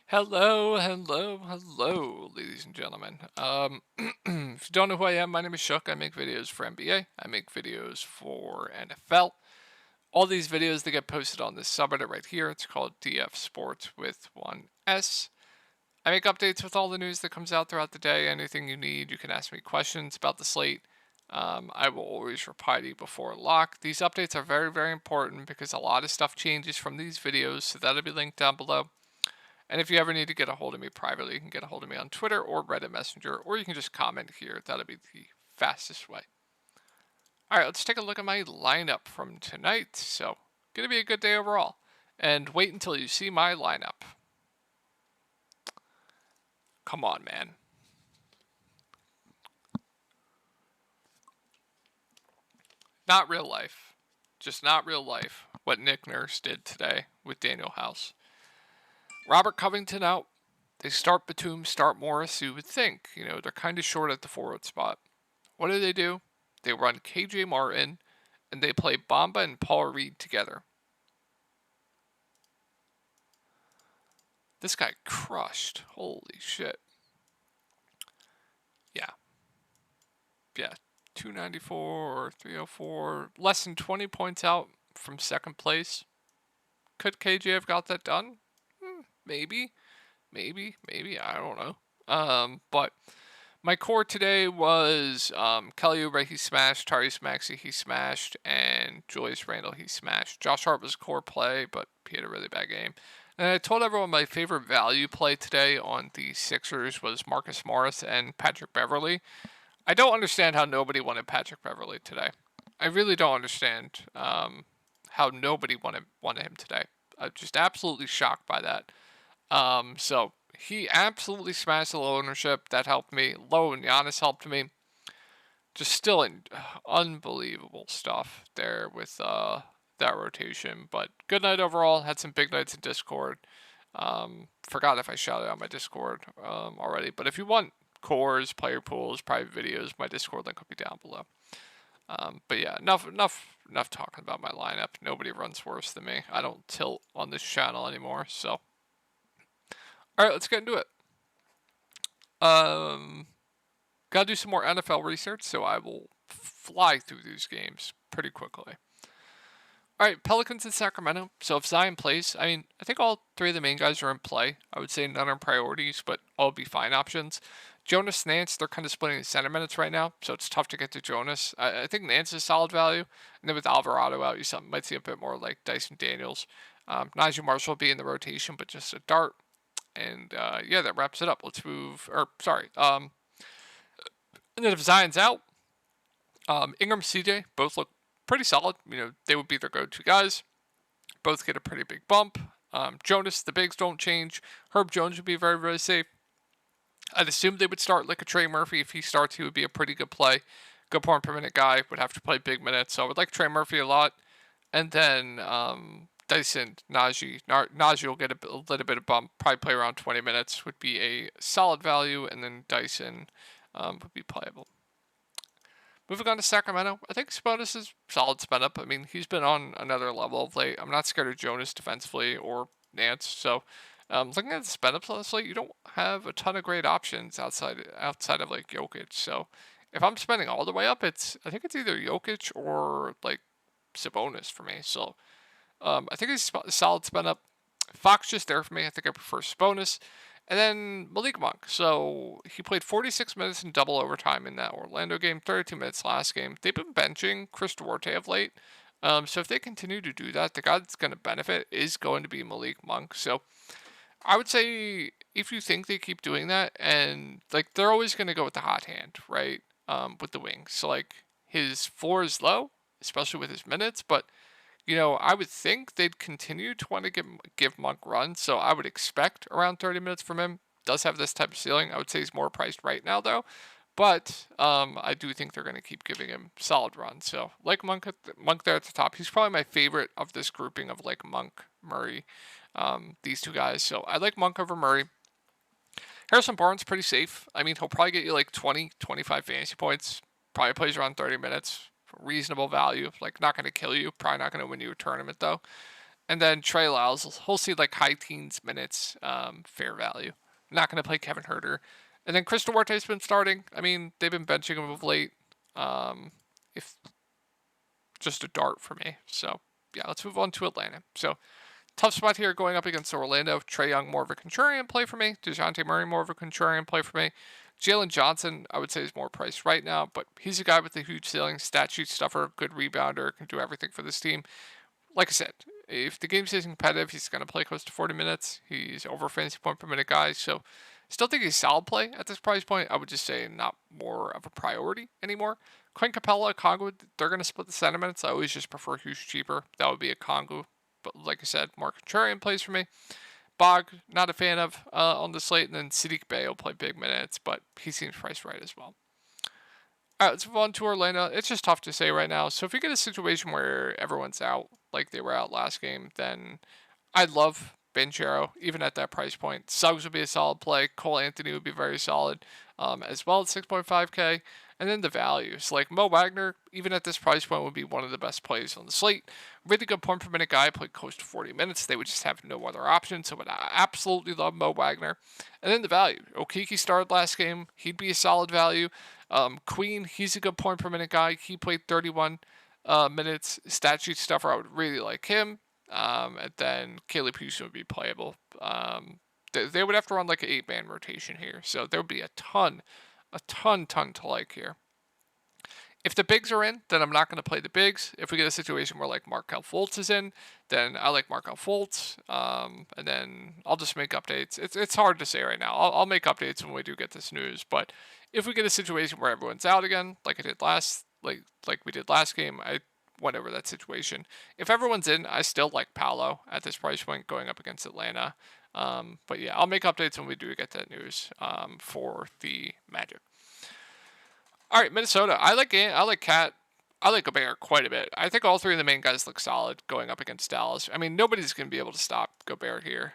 Hello, ladies and gentlemen. If you don't know who I am, my name is Shook. I make videos for NBA. I make videos for NFL. All these videos, they get posted on this subreddit right here. It's called DF Sports with one S. I make updates with all the news that comes out throughout the day. Anything you need, you can ask me questions about the slate. I will always reply to you before lock. These updates are very, very important because a lot of stuff changes from these videos, so that'll be linked down below. And if you ever need to get a hold of me privately, you can get a hold of me on Twitter or Reddit Messenger, or you can just comment here. That'll be the fastest way. All right, let's take a look at my lineup from tonight. So, gonna be a good day overall. And wait until you see my lineup. Come on, man. Not real life. Just not real life. What Nick Nurse did today with Daniel House. Robert Covington out. They start Batum, start Morris. You would think, they're kind of short at the forward spot. What do? They run KJ Martin and they play Bamba and Paul Reed together. This guy crushed. Holy shit. Yeah. Yeah. 294 or 304. Less than 20 points out from second place. Could KJ have got that done? Maybe. I don't know. But my core today was Kelly Oubre, he smashed. Tyrese Maxey, he smashed. And Julius Randle, he smashed. Josh Hart was a core play, but he had a really bad game. And I told everyone my favorite value play today on the Sixers was Marcus Morris and Patrick Beverley. I don't understand how nobody wanted Patrick Beverley today. I really don't understand how nobody wanted him today. I'm just absolutely shocked by that. So he absolutely smashed the low ownership. That helped me. Low and Giannis helped me. Just still unbelievable stuff there with that rotation. But good night overall. Had some big nights in Discord. Forgot if I shouted out my Discord already. But if you want cores, player pools, private videos, my Discord link will be down below. But yeah, enough talking about my lineup. Nobody runs worse than me. I don't tilt on this channel anymore. So, all right, let's get into it. Gotta do some more NFL research, so I will fly through these games pretty quickly. All right, Pelicans in Sacramento. So if Zion plays, I think all three of the main guys are in play. I would say none are priorities, but all be fine options. Jonas, Nance, they're kind of splitting the center minutes right now, so it's tough to get to Jonas. I think Nance is solid value, and then with Alvarado out, you might see a bit more like Dyson Daniels. Najee Marshall will be in the rotation, but just a dart. And yeah, that wraps it up. Let's move. And then if Zion's out, Ingram, CJ both look pretty solid. They would be their go-to guys. Both get a pretty big bump. Jonas, the bigs don't change. Herb Jones would be very, very safe. I'd assume they would start like a Trey Murphy. If he starts, he would be a pretty good play. Good point per minute guy. Would have to play big minutes. So I would like Trey Murphy a lot. And then Dyson, Najee. Najee will get a little bit of bump. Probably play around 20 minutes. Would be a solid value. And then Dyson would be playable. Moving on to Sacramento, I think Sabonis is solid spend up. He's been on another level of late. I'm not scared of Jonas defensively or Nance. So, looking at the spend up slate, you don't have a ton of great options outside of like Jokic. So, if I'm spending all the way up, I think it's either Jokic or like Sabonis for me. So, I think he's solid spend up. Fox just there for me. I think I prefer Sabonis. And then Malik Monk. So he played 46 minutes in double overtime in that Orlando game, 32 minutes last game. They've been benching Chris Duarte of late. So if they continue to do that, the guy that's going to benefit is going to be Malik Monk. So I would say if you think they keep doing that, and like they're always going to go with the hot hand, right? With the wings. So like his floor is low, especially with his minutes, but I would think they'd continue to want to give Monk runs, so I would expect around 30 minutes from him. Does have this type of ceiling. I would say he's more priced right now, though. But I do think they're going to keep giving him solid runs. So, like Monk there at the top. He's probably my favorite of this grouping of like Monk, Murray, these two guys. So, I like Monk over Murray. Harrison Barnes, pretty safe. He'll probably get you like 20, 25 fantasy points. Probably plays around 30 minutes. Reasonable value, like not going to kill you, probably not going to win you a tournament though. And then Trey Lyles, he'll see like high teens minutes, fair value. Not going to play Kevin Herter. And then Chris Duarte's been starting. I mean, they've been benching him of late. If just a dart for me. So yeah, let's move on to Atlanta. So tough spot here going up against Orlando. Trae Young, more of a contrarian play for me. DeJounte Murray, more of a contrarian play for me. Jalen Johnson, I would say, is more priced right now, but he's a guy with a huge ceiling, stat sheet stuffer, good rebounder, can do everything for this team. Like I said, if the game stays competitive, he's going to play close to 40 minutes. He's over fantasy point per minute guy, so still think he's a solid play at this price point. I would just say not more of a priority anymore. Clint Capella, Congo, they're going to split the sentiments. I always just prefer Hughes cheaper. That would be a Congo. But like I said, more contrarian plays for me. Bog, not a fan of on the slate. And then Sadiq Bey will play big minutes, but he seems priced right as well. All right, let's move on to Orlando. It's just tough to say right now. So if you get a situation where everyone's out, like they were out last game, then I'd love Banchero, even at that price point. Suggs would be a solid play. Cole Anthony would be very solid, as well at 6.5K. And then the values, like Mo Wagner, even at this price point, would be one of the best plays on the slate. Really good point per minute guy, played close to 40 minutes. They would just have no other option, so I absolutely love Mo Wagner. And then the value. Okeke started last game. He'd be a solid value. Queen, he's a good point per minute guy. He played 31 minutes. Stat sheet stuffer, I would really like him. And then Caleb Houston would be playable. They would have to run like an 8-man rotation here, so there would be a ton to like here. If the bigs are in, then I'm not going to play the bigs. If we get a situation where like Markelle Fultz is in, then I like Markelle Fultz. And then I'll just make updates. It's hard to say right now. I'll make updates when we do get this news. But if we get a situation where everyone's out again, like I did like we did last game, I went over that situation. If everyone's in, I still like Paolo at this price point going up against Atlanta. But yeah, I'll make updates when we do get that news for the Magic. All right, Minnesota. I like Cat. I like Gobert quite a bit. I think all three of the main guys look solid going up against Dallas. I mean, nobody's going to be able to stop Gobert here.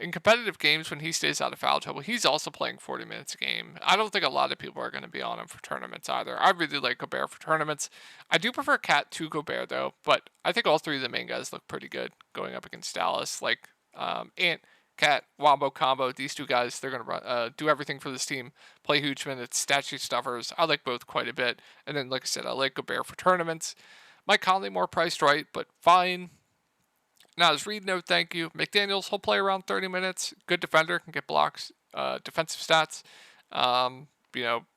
In competitive games, when he stays out of foul trouble, he's also playing 40 minutes a game. I don't think a lot of people are going to be on him for tournaments either. I really like Gobert for tournaments. I do prefer Cat to Gobert, though, but I think all three of the main guys look pretty good going up against Dallas. Like, Ant, Cat, Wombo combo, these two guys, they're going to do everything for this team. Play huge minutes, stat sheet stuffers. I like both quite a bit. And then, like I said, I like Gobert for tournaments. Mike Conley more priced right, but fine. Now, as Reed, no thank you. McDaniels, he'll play around 30 minutes. Good defender, can get blocks, defensive stats.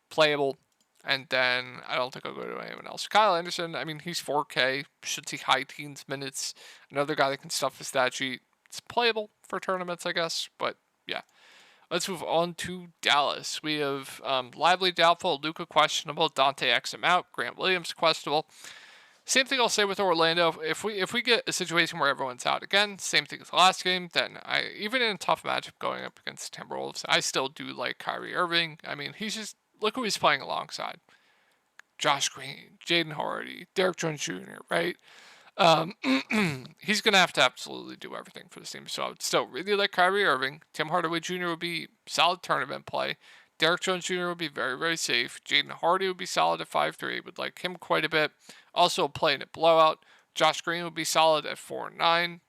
Playable. And then I don't think I'll go to anyone else. Kyle Anderson, I mean, he's 4K. Should see high teens minutes. Another guy that can stuff the stat sheet. It's playable for tournaments, I guess, but yeah. Let's move on to Dallas. We have Lively doubtful, Luka questionable, Dante Exum out, Grant Williams questionable. Same thing I'll say with Orlando. If we get a situation where everyone's out again, same thing as the last game, then even in a tough matchup going up against the Timberwolves, I still do like Kyrie Irving. I mean, look who he's playing alongside. Josh Green, Jaden Hardy, Derek Jones Jr., right? He's going to have to absolutely do everything for this team. So I would still really like Kyrie Irving. Tim Hardaway Jr. would be solid tournament play. Derek Jones Jr. would be very, very safe. Jaden Hardy would be solid at 5'3". Would like him quite a bit. Also playing at blowout. Josh Green would be solid at 4'9". And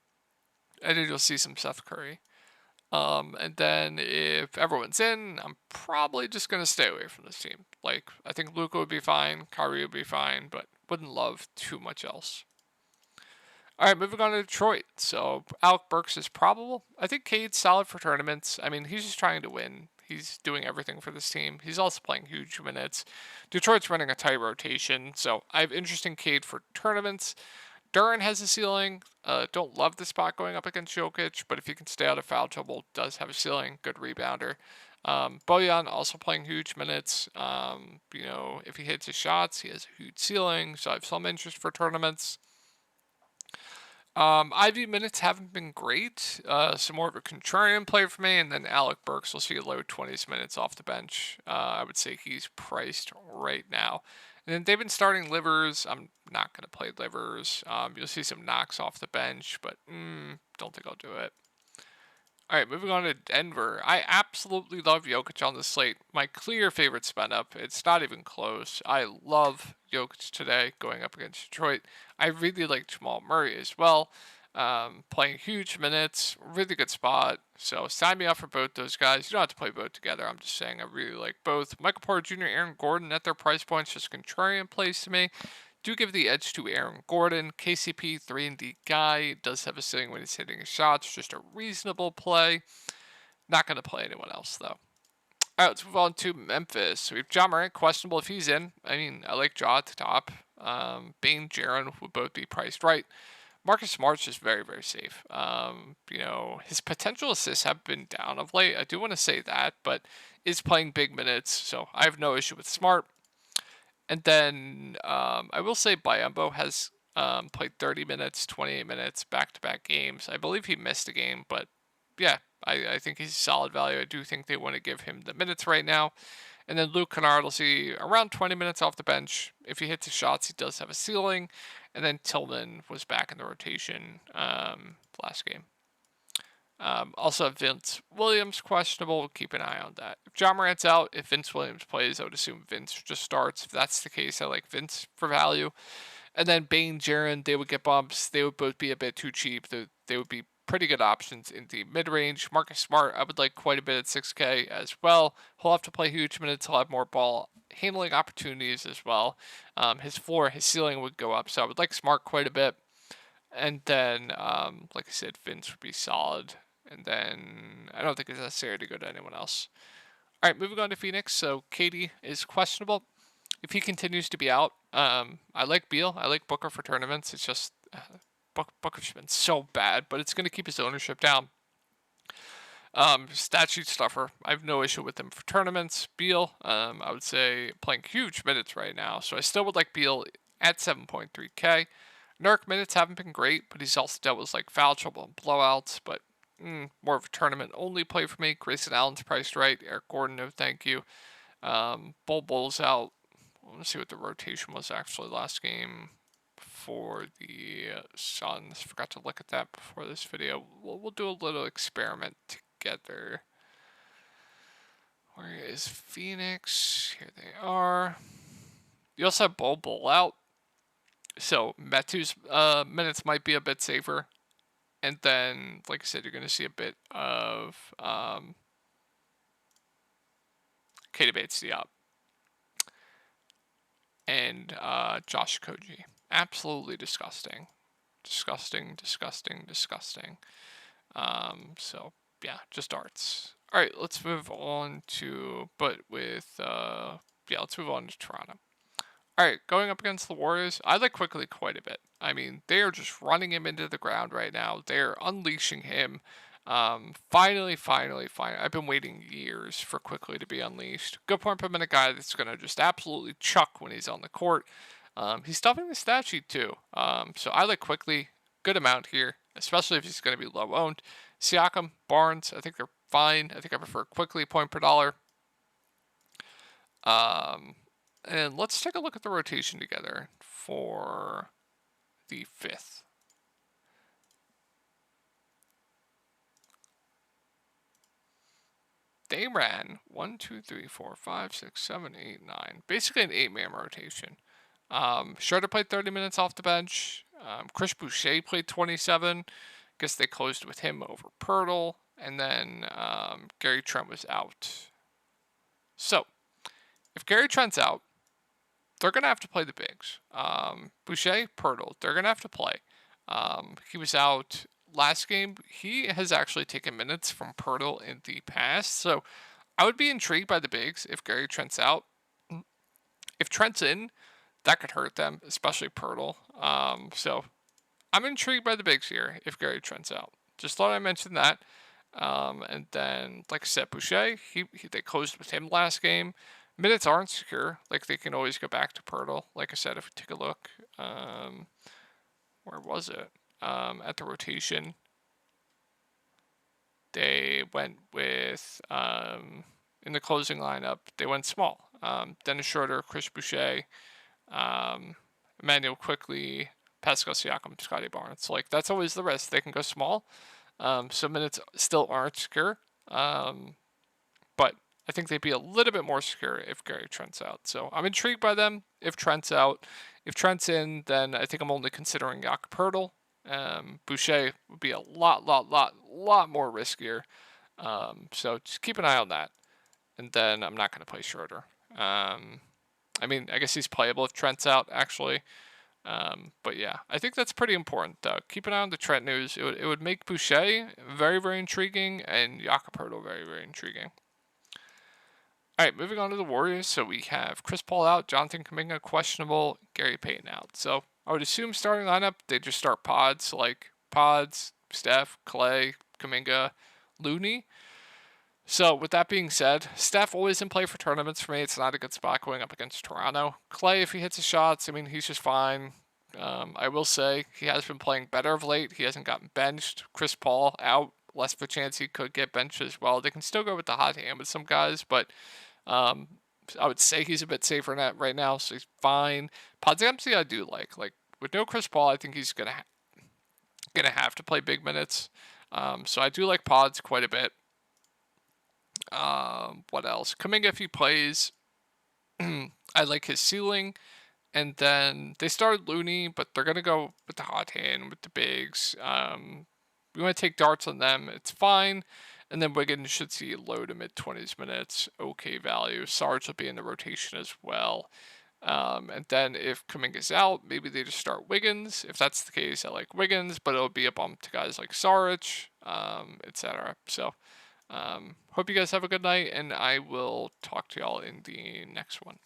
then you'll see some Seth Curry. And then if everyone's in, I'm probably just going to stay away from this team. Like, I think Luka would be fine. Kyrie would be fine. But wouldn't love too much else. All right, moving on to Detroit. So Alec Burks is probable. I think Cade's solid for tournaments. I mean, he's just trying to win. He's doing everything for this team. He's also playing huge minutes. Detroit's running a tight rotation, so I have interest in Cade for tournaments. Duran has a ceiling. Don't love the spot going up against Jokic, but if he can stay out of foul trouble, does have a ceiling. Good rebounder. Bojan also playing huge minutes. If he hits his shots, he has a huge ceiling, so I have some interest for tournaments. IV minutes haven't been great. So more of a contrarian play for me, and then Alec Burks will see a low 20s minutes off the bench. I would say he's priced right now. And then they've been starting Livers. I'm not going to play Livers. You'll see some knocks off the bench, but don't think I'll do it. All right, moving on to Denver. I absolutely love Jokic on the slate. My clear favorite spin up. It's not even close. I love Jokic today going up against Detroit. I really like Jamal Murray as well. playing huge minutes, really good spot. So sign me up for both those guys. You don't have to play both together. I'm just saying I really like both. Michael Porter Jr., Aaron Gordon at their price points, just contrarian plays to me. Do give the edge to Aaron Gordon. KCP, 3-and-D guy, does have a ceiling when he's hitting his shots. Just a reasonable play. Not going to play anyone else, though. All right, let's move on to Memphis. We have John Morant, questionable if he's in. I mean, I like Ja at the top. Bane, Jaren would both be priced right. Marcus Smart's just very, very safe. His potential assists have been down of late. I do want to say that, but is playing big minutes, so I have no issue with Smart. And then I will say Biyombo has played 30 minutes, 28 minutes, back-to-back games. I believe he missed a game, but yeah, I think he's a solid value. I do think they want to give him the minutes right now. And then Luke Kennard will see around 20 minutes off the bench. If he hits his shots, he does have a ceiling. And then Tillman was back in the rotation last game. Also, Vince Williams questionable. Keep an eye on that. If John Morant's out, if Vince Williams plays, I would assume Vince just starts. If that's the case, I like Vince for value. And then Bane, Jaren, they would get bumps. They would both be a bit too cheap. They would be pretty good options in the mid-range. Marcus Smart, I would like quite a bit at 6K as well. He'll have to play huge minutes. He'll have more ball handling opportunities as well. His floor, his ceiling would go up. So I would like Smart quite a bit. And then, like I said, Vince would be solid. And then I don't think it's necessary to go to anyone else. All right, moving on to Phoenix. So Katie is questionable. If he continues to be out, I like Beal. I like Booker for tournaments. It's just Booker's been so bad, but it's going to keep his ownership down. Stat sheet stuffer. I have no issue with him for tournaments. Beal, I would say playing huge minutes right now, so I still would like Beal at 7.3K. Nurk minutes haven't been great, but he's also dealt with like foul trouble and blowouts, but more of a tournament only play for me. Grayson Allen's priced right. Eric Gordon, no thank you. Bull's out. Let's see what the rotation was actually last game for the Suns. Forgot to look at that before this video. We'll do a little experiment together. Where is Phoenix? Here they are. You also have Bull out. So Metu's minutes might be a bit safer. And then, like I said, you're going to see a bit of Keita Bates-Diop and Josh Koji. Absolutely disgusting. Disgusting. So, yeah, just darts. All right, let's move on to, let's move on to Toronto. All right, going up against the Warriors, I like Quickly quite a bit. I mean, they are just running him into the ground right now. They're unleashing him. Finally. I've been waiting years for Quickly to be unleashed. Good point per minute guy that's going to just absolutely chuck when he's on the court. He's stuffing the stat sheet too. So I like Quickly. Good amount here, especially if he's going to be low owned. Siakam, Barnes, I think they're fine. I think I prefer Quickly point per dollar. And let's take a look at the rotation together for the 5th. They ran 1, 2, 3, 4, 5, 6, 7, 8, 9. Basically an 8-man rotation. Schroeder played 30 minutes off the bench. Chris Boucher played 27. Guess they closed with him over Pirtle. And then Gary Trent was out. So, if Gary Trent's out, they're going to have to play the bigs. Boucher, Pirtle, they're going to have to play. He was out last game. He has actually taken minutes from Pirtle in the past. So I would be intrigued by the bigs if Gary Trent's out. If Trent's in, that could hurt them, especially Pirtle. So I'm intrigued by the bigs here if Gary Trent's out. Just thought I'd mention that. And then, like I said, Boucher, they closed with him last game. Minutes aren't secure. Like, they can always go back to Pirtle. Like I said, if we take a look, where was it? At the rotation, they went with, in the closing lineup, they went small. Dennis Schroeder, Chris Boucher, Emmanuel Quickly, Pascal Siakam, Scotty Barnes. Like, that's always the risk. They can go small. So minutes still aren't secure. But I think they'd be a little bit more secure if Gary Trent's out. So I'm intrigued by them if Trent's out. If Trent's in, then I think I'm only considering Jakob Poeltl. Boucher would be a lot more riskier. So just keep an eye on that. And then I'm not going to play Schroeder. I mean, I guess he's playable if Trent's out, actually. But yeah, I think that's pretty important, though. Keep an eye on the Trent news. It would make Boucher very intriguing and Jakob Poeltl very intriguing. All right, moving on to the Warriors. So we have Chris Paul out, Jonathan Kuminga questionable, Gary Payton out. So I would assume starting lineup, they just start pods, like pods, Steph, Clay, Kuminga, Looney. So with that being said, Steph always in play for tournaments for me. It's not a good spot going up against Toronto. Clay, if he hits his shots, I mean, he's just fine. I will say he has been playing better of late. He hasn't gotten benched. Chris Paul out, less of a chance he could get benched as well. They can still go with the hot hand with some guys, but I would say he's a bit safer net right now, so he's fine. Podziemski I do like. Like with no Chris Paul, I think he's gonna have to play big minutes. So I do like Pods quite a bit. What else? Kuminga if he plays, I like his ceiling. And then they started Looney, but they're gonna go with the hot hand with the bigs. We want to take darts on them. It's fine. And then Wiggins should see low to mid 20s minutes. Okay value. Sarge will be in the rotation as well. And then if Kuminga's out, maybe they just start Wiggins. If that's the case, I like Wiggins, but it'll be a bump to guys like Saric, etc. So, hope you guys have a good night, and I will talk to y'all in the next one.